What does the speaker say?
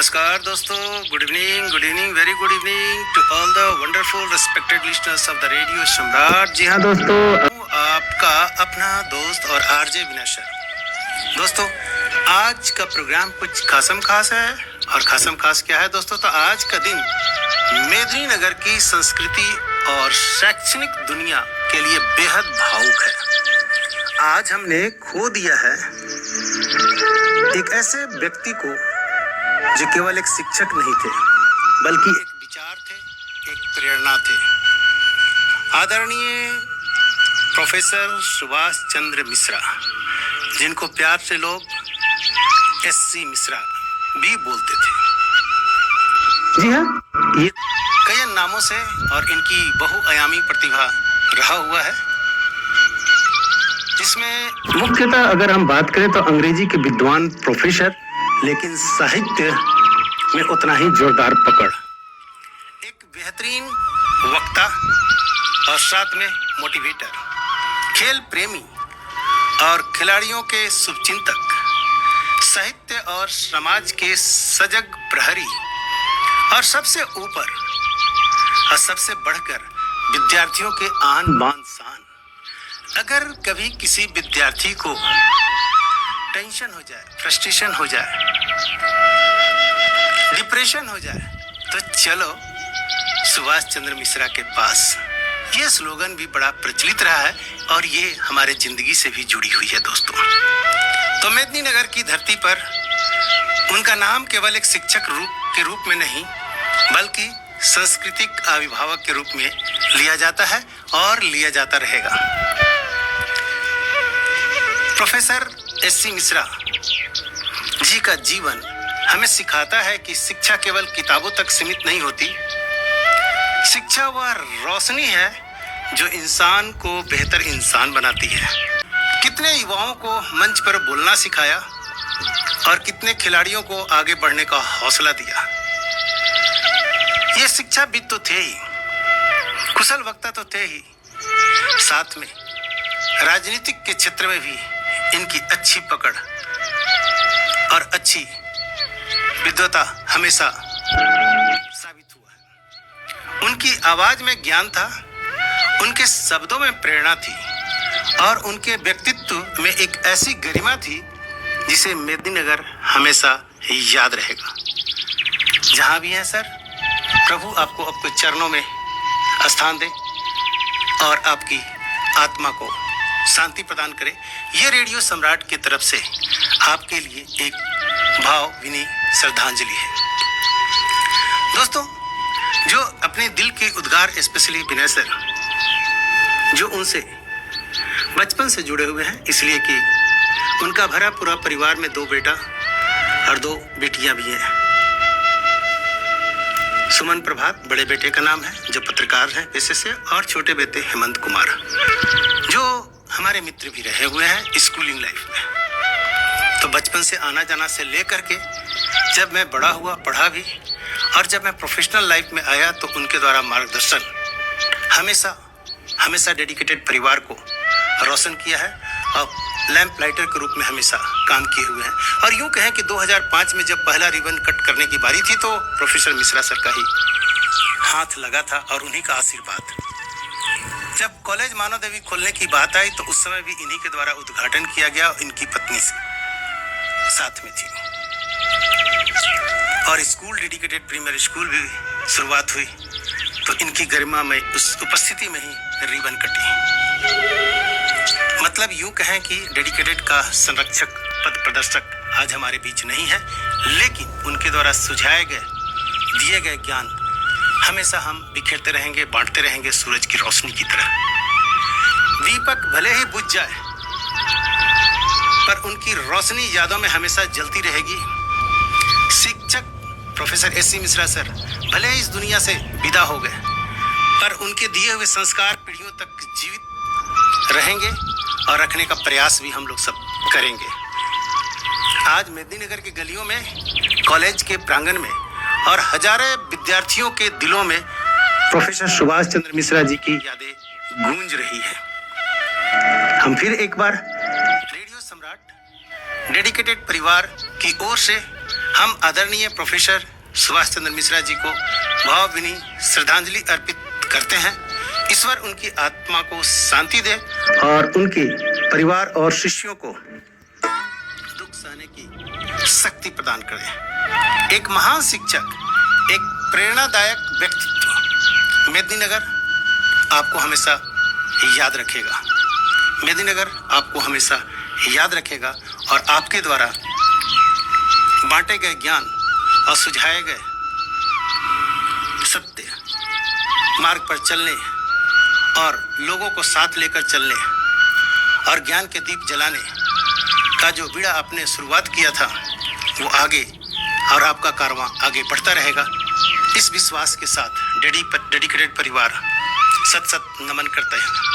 नमस्कार दोस्तों, good evening, very good evening to all the wonderful respected listeners of the radio Samrat. जी हाँ दोस्तों, आपका अपना दोस्त और आरजे विनय। दोस्तों, आज का प्रोग्राम कुछ खासम खास है। और खासम खास क्या है दोस्तों? तो आज का दिन मेदिनीनगर की संस्कृति और शैक्षणिक दुनिया के लिए बेहद भावुक है। आज हमने खो दिया है एक ऐसे व्यक्ति को जो केवल एक शिक्षक नहीं थे, बल्कि एक विचार थे, एक प्रेरणा थे। आदरणीय प्रोफेसर सुभाष चंद्र मिश्रा, जिनको प्यार से लोग एससी मिश्रा भी बोलते थे। जी हाँ, ये कई नामों से और इनकी बहुआयामी प्रतिभा रहा हुआ है, जिसमें मुख्यतः अगर हम बात करें तो अंग्रेजी के विद्वान प्रोफेसर, लेकिन साहित्य में उतना ही जोरदार पकड़, एक बेहतरीन वक्ता और साथ में मोटिवेटर, खेल प्रेमी और खिलाड़ियों के शुभचिंतक, साहित्य और समाज के सजग प्रहरी, और सबसे ऊपर और सबसे बढ़कर विद्यार्थियों के आन बान शान। अगर कभी किसी विद्यार्थी को टेंशन हो जाए, फ्रस्ट्रेशन हो जाए, डिप्रेशन हो जाए, तो चलो सुभाष चंद्र मिश्रा के पास। ये स्लोगन भी बड़ा प्रचलित रहा है और ये हमारे जिंदगी से भी जुड़ी हुई है दोस्तों। तो मेदिनीनगर की धरती पर उनका नाम केवल एक शिक्षक के रूप में नहीं, बल्कि सांस्कृतिक अभिभावक के रूप में लिया जाता है और लिया जाता रहेगा। प्रोफेसर एससी मिश्रा जी का जीवन हमें सिखाता है कि शिक्षा केवल किताबों तक सीमित नहीं होती। शिक्षा वह रोशनी है जो इंसान को बेहतर इंसान बनाती है। कितने युवाओं को मंच पर बोलना सिखाया और कितने खिलाड़ियों को आगे बढ़ने का हौसला दिया। ये शिक्षाविद तो थे ही, कुशल वक्ता तो थे ही, साथ में राजनीतिक के क्षेत्र में भी इनकी अच्छी पकड़ और अच्छी विद्वता हमेशा साबित हुआ है। उनकी आवाज में ज्ञान था, उनके शब्दों में प्रेरणा थी और उनके व्यक्तित्व में एक ऐसी गरिमा थी जिसे मेदिनीनगर हमेशा याद रहेगा। जहां भी हैं सर, प्रभु आपको आपके चरणों में स्थान दे और आपकी आत्मा को शांति प्रदान करे। ये रेडियो सम्राट की तरफ से आपके लिए एक भावभीनी श्रद्धांजलि है। दोस्तों, जो अपने दिल के उद्गार स्पेशली विनय सर, जो उनसे बचपन से जुड़े हुए हैं, इसलिए कि उनका भरा पूरा परिवार में 2 बेटा और 2 बेटियां भी हैं। सुमन प्रभात बड़े बेटे का नाम है, जो पत्रकार हैं पेशे से, और छोटे बेटे हेमंत कुमार, जो हमारे मित्र भी रहे हुए हैं स्कूलिंग लाइफ में। तो बचपन से आना जाना से लेकर के जब मैं बड़ा हुआ, पढ़ा भी, और जब मैं प्रोफेशनल लाइफ में आया तो उनके द्वारा मार्गदर्शन हमेशा डेडिकेटेड परिवार को रोशन किया है और लैंप लाइटर के रूप में हमेशा काम किए हुए हैं। और यूं कहें कि 2005 में जब पहला रिबन कट करने की बारी थी तो प्रोफेसर मिश्रा सर का ही हाथ लगा था और उन्हीं का आशीर्वाद। जब कॉलेज मानव देवी खोलने की बात आई तो उस समय भी इन्हीं के द्वारा उद्घाटन किया गया और इनकी पत्नी साथ में थी। और स्कूल डेडिकेटेड प्रीमियर स्कूल भी शुरुआत हुई तो इनकी गरिमा में उस उपस्थिति में ही रिबन कटी। मतलब यूं कहें कि डेडिकेटेड का संरक्षक, पथ प्रदर्शक आज हमारे बीच नहीं है, लेकिन उनके द्वारा सुझाए गए, दिए गए ज्ञान हमेशा हम बिखेरते रहेंगे, बांटते रहेंगे सूरज की रोशनी की तरह। दीपक भले ही बुझ जाए पर उनकी रोशनी यादों में हमेशा जलती रहेगी। शिक्षक प्रोफेसर एससी मिश्रा सर भले ही इस दुनिया से विदा हो गए, पर उनके दिए हुए संस्कार पीढ़ियों तक जीवित रहेंगे और रखने का प्रयास भी हम लोग सब करेंगे। आज मेदिनीनगर की गलियों में, कॉलेज के प्रांगण में और हजारों विद्यार्थियों के दिलों में प्रोफेसर सुभाष चंद्र मिश्रा जी की यादें गूंज रही है। हम फिर एक बार रेडियो सम्राट डेडिकेटेड परिवार की ओर से हम आदरणीय प्रोफेसर सुभाष चंद्र मिश्रा जी को भावभीनी श्रद्धांजलि अर्पित करते हैं। ईश्वर उनकी आत्मा को शांति दे और उनके परिवार और शिष्यों को दुख सहने की शक्ति प्रदान करे। एक महान शिक्षक, एक प्रेरणादायक व्यक्तित्व मेदिनीनगर आपको हमेशा याद रखेगा। मेदिनीनगर आपको हमेशा याद रखेगा और आपके द्वारा बांटे गए ज्ञान और सुझाए गए सत्य मार्ग पर चलने और लोगों को साथ लेकर चलने और ज्ञान के दीप जलाने का जो बीड़ा आपने शुरुआत किया था वो आगे और आपका कारवां आगे बढ़ता रहेगा। इस विश्वास के साथ डेडिकेटेड परिवार सत नमन करते हैं।